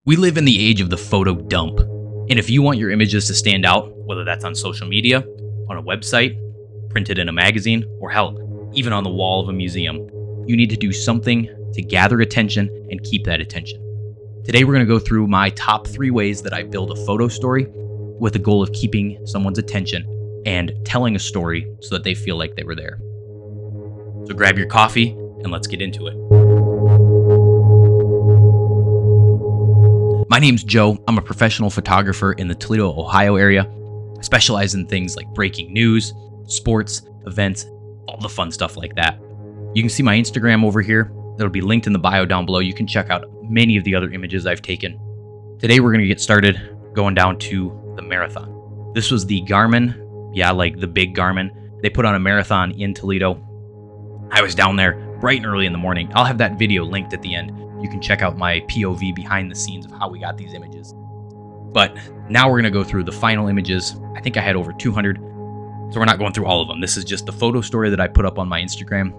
We live in the age of the photo dump. And if you want your images to stand out, whether that's on social media, on a website, printed in a magazine, or hell, even on the wall of a museum, you need to do something to gather attention and keep that attention. Today, we're going to go through my top 3 ways that I build a photo story with the goal of keeping someone's attention and telling a story so that they feel like they were there. So grab your coffee and let's get into it. My name's Joe. I'm a professional photographer in the Toledo, Ohio area. I specialize in things like breaking news, sports, events, all the fun stuff like that. You can see my Instagram over here. It'll be linked in the bio down below. You can check out many of the other images I've taken. Today we're going to get started going down to the marathon. This was the Garmin, like the big Garmin. They put on a marathon in Toledo. I was down there bright and early in the morning. I'll have that video linked at the end. You can check out my POV behind the scenes of how we got these images. But now we're going to go through the final images. I think I had over 200, so we're not going through all of them. This is just the photo story that I put up on my Instagram.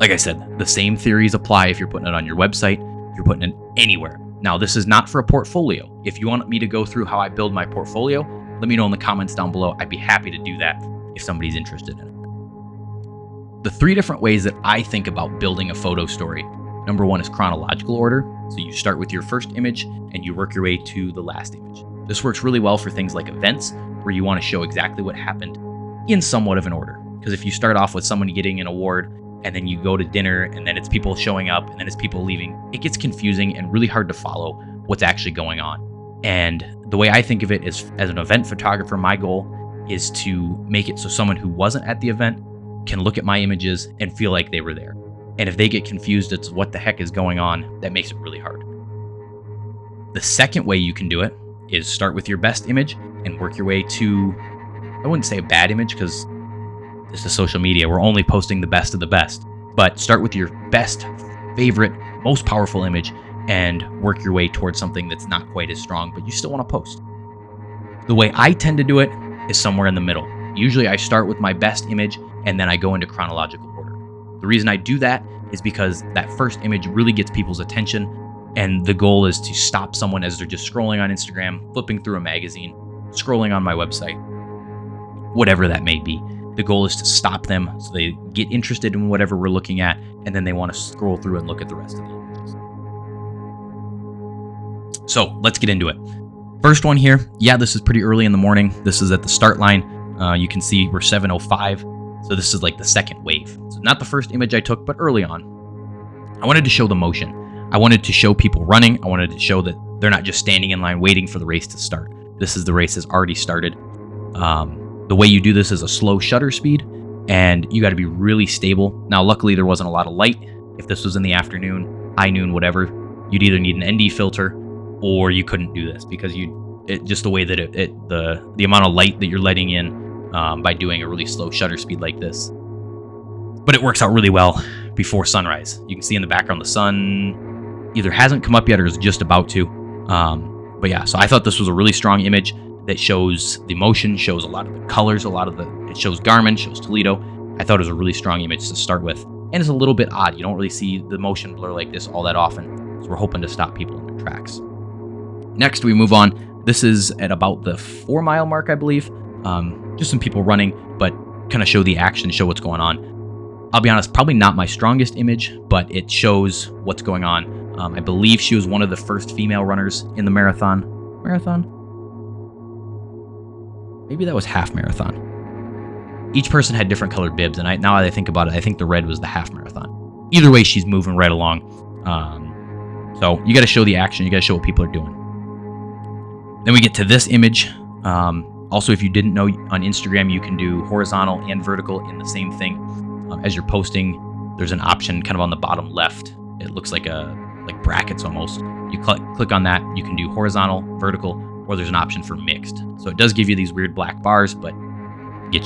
Like I said, the same theories apply if you're putting it on your website, if you're putting it anywhere. Now, this is not for a portfolio. If you want me to go through how I build my portfolio, let me know in the comments down below. I'd be happy to do that if somebody's interested in it. The 3 different ways that I think about building a photo story. Number 1 is chronological order. So you start with your first image and you work your way to the last image. This works really well for things like events where you want to show exactly what happened in somewhat of an order. Because if you start off with someone getting an award and then you go to dinner and then it's people showing up and then it's people leaving, it gets confusing and really hard to follow what's actually going on. And the way I think of it is, as an event photographer, my goal is to make it so someone who wasn't at the event can look at my images and feel like they were there. And if they get confused as to what the heck is going on, that makes it really hard. The second way you can do it is start with your best image and work your way to, I wouldn't say a bad image because this is social media. We're only posting the best of the best. But start with your best, favorite, most powerful image and work your way towards something that's not quite as strong, but you still want to post. The way I tend to do it is somewhere in the middle. Usually I start with my best image and then I go into chronological order. The reason I do that is because that first image really gets people's attention, and the goal is to stop someone as they're just scrolling on Instagram, flipping through a magazine, scrolling on my website, whatever that may be. The goal is to stop them so they get interested in whatever we're looking at, and then they want to scroll through and look at the rest of the images. So let's get into it. First one here, this is pretty early in the morning. This is at the start line. You can see we're 7:05. So this is like the second wave. So not the first image I took, but early on. I wanted to show the motion. I wanted to show people running. I wanted to show that they're not just standing in line waiting for the race to start. The race has already started. The way you do this is a slow shutter speed, and you got to be really stable. Now, luckily, there wasn't a lot of light. If this was in the afternoon, high noon, whatever, you'd either need an ND filter or you couldn't do this because just the way that the amount of light that you're letting in by doing a really slow shutter speed like this. But it works out really well before sunrise. You can see in the background the sun either hasn't come up yet or is just about to. So I thought this was a really strong image that shows the motion, shows a lot of the colors, it shows Garmin, shows Toledo. I thought it was a really strong image to start with. And it's a little bit odd. You don't really see the motion blur like this all that often. So we're hoping to stop people in their tracks. Next, we move on. This is at about the 4-mile mark, I believe. Just some people running, but kind of show the action, show what's going on. I'll be honest, probably not my strongest image, but it shows what's going on. I believe she was one of the first female runners in the marathon. Maybe that was half marathon. Each person had different colored bibs, and now that I think about it, I think the red was the half marathon. Either way, she's moving right along. So you got to show the action. You got to show what people are doing. Then we get to this image. Also, if you didn't know, on Instagram, you can do horizontal and vertical in the same thing. As you're posting, there's an option kind of on the bottom left. It looks like brackets almost. You click on that. You can do horizontal, vertical, or there's an option for mixed. So it does give you these weird black bars, but you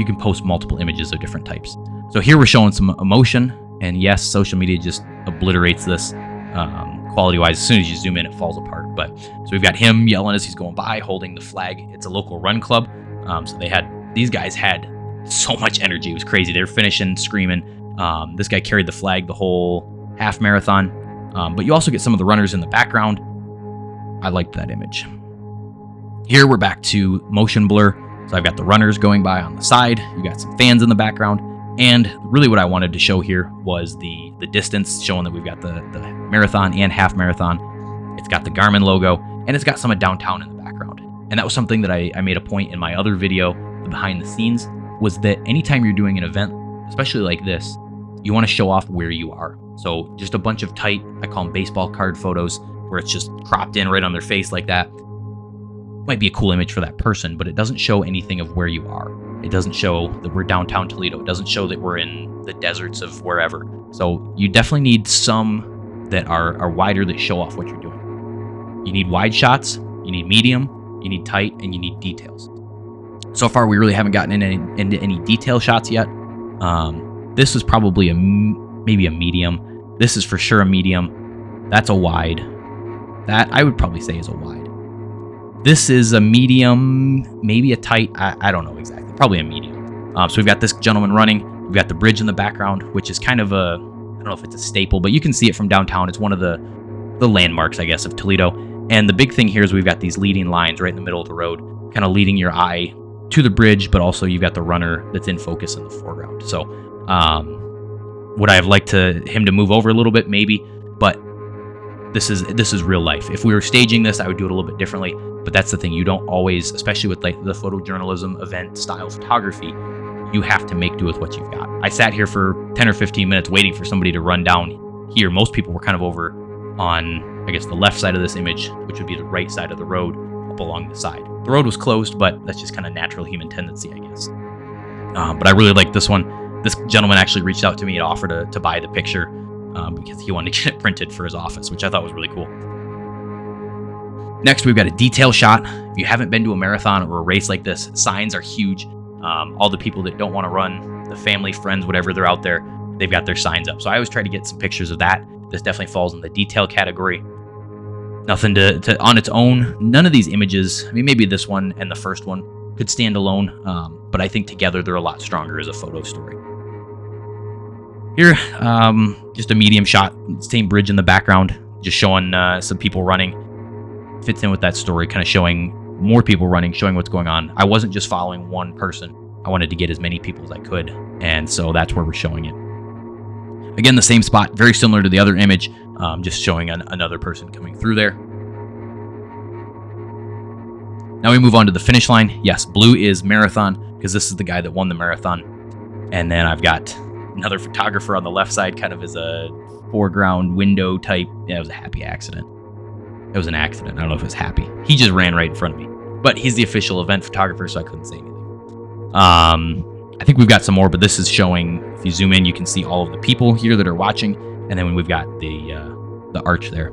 can post multiple images of different types. So here we're showing some emotion, and yes, social media just obliterates this. Quality-wise, as soon as you zoom in, it falls apart. But so we've got him yelling as he's going by, holding the flag. It's a local run club. So these guys had so much energy. It was crazy. They were finishing, screaming. This guy carried the flag the whole half marathon. But you also get some of the runners in the background. I liked that image. Here we're back to motion blur. So I've got the runners going by on the side. You got some fans in the background. And really what I wanted to show here was the distance, showing that we've got the marathon and half marathon. It's got the Garmin logo, and it's got some of downtown in the background. And that was something that I made a point in my other video, the behind the scenes, was that anytime you're doing an event, especially like this, you want to show off where you are. So just a bunch of tight, I call them baseball card photos, where it's just cropped in right on their face like that. Might be a cool image for that person, but it doesn't show anything of where you are. It doesn't show that we're downtown Toledo. It doesn't show that we're in the deserts of wherever. So you definitely need some that are wider, that show off what you're doing. You need wide shots, you need medium, you need tight, and you need details. So far, we really haven't gotten into any detail shots yet. This is probably maybe a medium. This is for sure a medium. That's a wide. That I would probably say is a wide. This is a medium, maybe a tight. I don't know exactly. Probably a medium. So we've got this gentleman running. We've got the bridge in the background, which is kind of I don't know if it's a staple, but you can see it from downtown. It's one of the landmarks, I guess, of Toledo. And the big thing here is we've got these leading lines right in the middle of the road, kind of leading your eye to the bridge, but also you've got the runner that's in focus in the foreground. So would I have liked him to move over a little bit? Maybe, but this is real life. If we were staging this, I would do it a little bit differently. But that's the thing, you don't always, especially with like the photojournalism event style photography, you have to make do with what you've got. I sat here for 10 or 15 minutes waiting for somebody to run down here. Most people were kind of over on, I guess, the left side of this image, which would be the right side of the road up along the side. The road was closed, but that's just kind of natural human tendency, I guess. But I really like this one. This gentleman actually reached out to me and offered to buy the picture because he wanted to get it printed for his office, which I thought was really cool. Next, we've got a detail shot. If you haven't been to a marathon or a race like this, signs are huge. All the people that don't want to run, the family, friends, whatever, they're out there, they've got their signs up. So I always try to get some pictures of that. This definitely falls in the detail category. Nothing to on its own. None of these images, I mean, maybe this one and the first one could stand alone, but I think together they're a lot stronger as a photo story. Here, just a medium shot, same bridge in the background, just showing some people running. Fits in with that story, kind of showing more people running, showing what's going on. I wasn't just following one person. I wanted to get as many people as I could, and so that's where we're showing it. Again, the same spot, very similar to the other image, just showing another person coming through there. Now we move on to the finish line. Yes, blue is marathon, because this is the guy that won the marathon. And then I've got another photographer on the left side, kind of as a foreground window type. Yeah, it was a happy accident. It was an accident. I don't know if it was happy. He just ran right in front of me. But he's the official event photographer, so I couldn't say anything. I think we've got some more, but this is showing, if you zoom in, you can see all of the people here that are watching. And then we've got the arch there.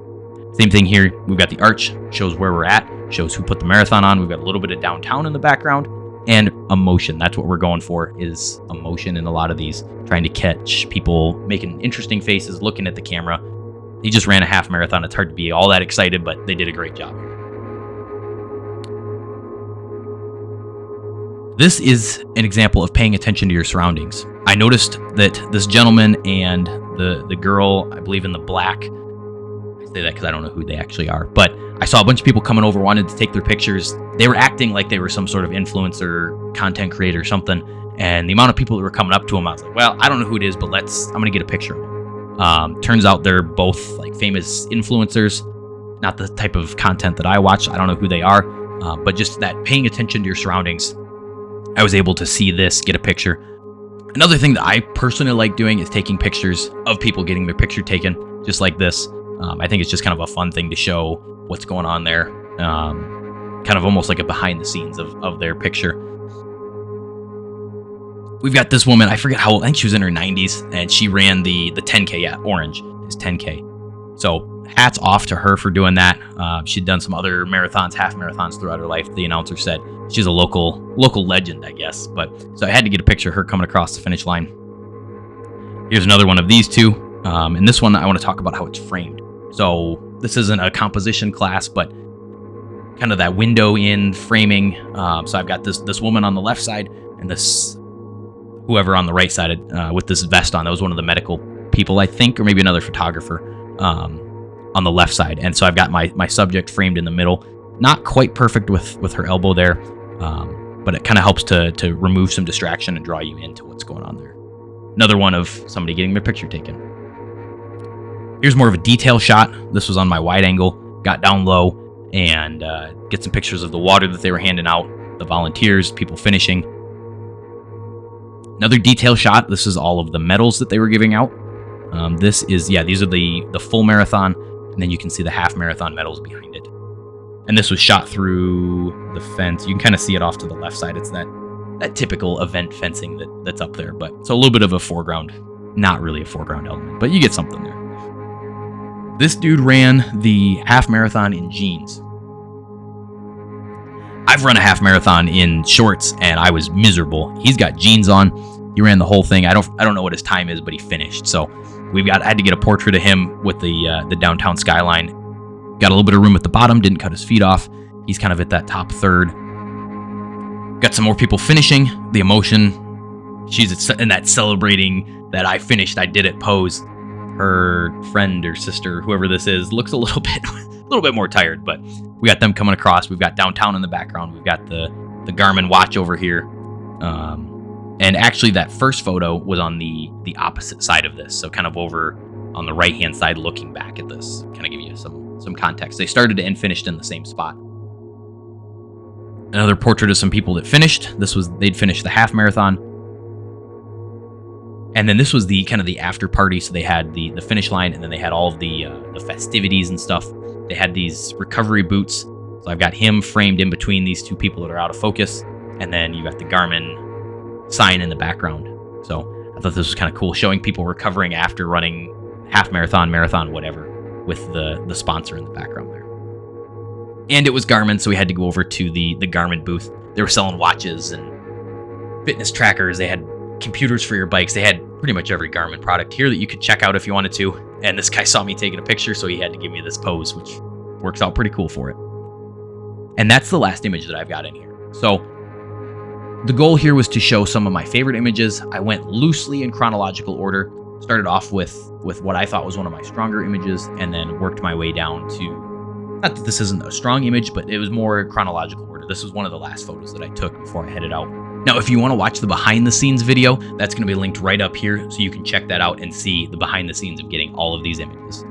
Same thing here. We've got the arch, shows where we're at, shows who put the marathon on. We've got a little bit of downtown in the background. And emotion. That's what we're going for, is emotion in a lot of these. Trying to catch people making interesting faces, looking at the camera. He just ran a half marathon. It's hard to be all that excited, but they did a great job. This is an example of paying attention to your surroundings. I noticed that this gentleman and the girl, I believe in the black, I say that because I don't know who they actually are, but I saw a bunch of people coming over, wanted to take their pictures. They were acting like they were some sort of influencer, content creator or something, and the amount of people that were coming up to him, I was like, well, I don't know who it is, but I'm going to get a picture of him. Turns out they're both like famous influencers, not the type of content that I watch. I don't know who they are, but just that paying attention to your surroundings. I was able to see this, get a picture. Another thing that I personally like doing is taking pictures of people getting their picture taken, just like this. I think it's just kind of a fun thing to show what's going on there. Kind of almost like a behind the scenes of their picture. We've got this woman, I forget how old, I think she was in her 90s, and she ran the 10K, yeah, orange is 10K. So hats off to her for doing that. She'd done some other marathons, half marathons throughout her life. The announcer said she's a local legend, I guess. But so I had to get a picture of her coming across the finish line. Here's another one of these two. And this one, I want to talk about how it's framed. So this isn't a composition class, but kind of that window in framing. So I've got this woman on the left side and this whoever on the right side with this vest on. That was one of the medical people, I think, or maybe another photographer. on the left side. And so I've got my subject framed in the middle. Not quite perfect with her elbow there, but it kind of helps to remove some distraction and draw you into what's going on there. Another one of somebody getting their picture taken. Here's more of a detail shot. This was on my wide angle. Got down low and get some pictures of the water that they were handing out, the volunteers, people finishing. Another detail shot. This is all of the medals that they were giving out. These are the full marathon, and then you can see the half marathon medals behind it. And this was shot through the fence. You can kind of see it off to the left side. It's that typical event fencing that's up there, but it's a little bit of a foreground, not really a foreground element, but you get something there. This dude ran the half marathon in jeans. I've run a half marathon in shorts and I was miserable. He's got jeans on. He ran the whole thing. I don't know what his time is, but he finished. So I had to get a portrait of him with the downtown skyline. Got a little bit of room at the bottom, didn't cut his feet off. He's kind of at that top third. Got some more people finishing. The emotion. She's in that celebrating that I finished, I did it pose. Her friend or sister, whoever this is, looks a little bit more tired, but we got them coming across. We've got downtown in the background. We've got the Garmin watch over here. And actually that first photo was on the opposite side of this. So kind of over on the right-hand side looking back at this. Kind of give you some context. They started and finished in the same spot. Another portrait of some people that finished. They'd finished the half marathon. And then this was the kind of the after party. So they had the finish line, and then they had all of the festivities and stuff. They had these recovery boots. So I've got him framed in between these two people that are out of focus. And then you got the Garmin sign in the background. So I thought this was kind of cool, showing people recovering after running half marathon, whatever, with the sponsor in the background there. And it was Garmin, so we had to go over to the Garmin booth. They were selling watches and fitness trackers. They had computers for your bikes. They had pretty much every Garmin product here that you could check out if you wanted to. And this guy saw me taking a picture, so he had to give me this pose, which works out pretty cool for it. And that's the last image that I've got in here. So the goal here was to show some of my favorite images. I went loosely in chronological order. Started off with what I thought was one of my stronger images, and then worked my way down to, not that this isn't a strong image, but it was more chronological order. This was one of the last photos that I took before I headed out. Now, if you want to watch the behind the scenes video, that's going to be linked right up here, so you can check that out and see the behind the scenes of getting all of these images.